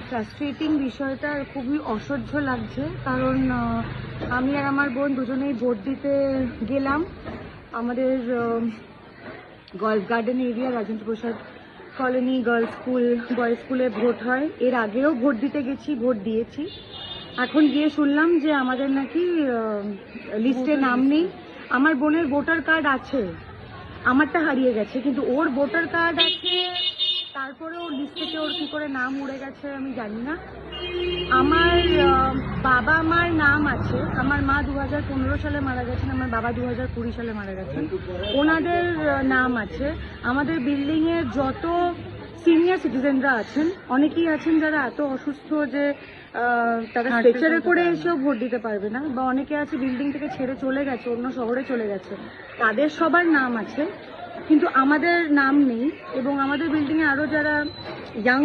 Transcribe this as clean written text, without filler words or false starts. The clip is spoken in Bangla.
ফ্রাস্ট্রেটিং বিষয়টা, খুবই অসহ্য লাগছে। কারণ আমি আর আমার বোন দুজনেই ভোট দিতে গেলাম। আমাদের golf garden area, Rajendra Prasad colony girls school, boys স্কুলে ভোট হয়। এর আগেও ভোট দিতে গেছি, ভোট দিয়েছি। এখন গিয়ে শুনলাম যে আমাদের নাকি লিস্টে নাম নেই। আমার বোনের ভোটার কার্ড আছে, আমারটা হারিয়ে গেছে, কিন্তু ওর ভোটার কার্ড আছে। তারপরে ওর লিস্ট থেকে ওর কী করে নাম উড়ে গেছে আমি জানি না। আমার বাবা মার নাম আছে। আমার মা 2015 সালে মারা গেছেন, আমার বাবা 2020 সালে মারা গেছেন। ওনাদের নাম আছে। আমাদের বিল্ডিংয়ের যত সিনিয়র সিটিজেনরা আছেন, অনেকেই আছেন যারা এত অসুস্থ যে তারা স্ট্রেচারে করে এসেও ভোট দিতে পারবে না, বা অনেকে আছে বিল্ডিং থেকে ছেড়ে চলে গেছে, অন্য শহরে চলে গেছে, তাদের সবার নাম আছে, কিন্তু আমাদের নাম নেই। এবং আমাদের বিল্ডিংয়ে আরও যারা ইয়াং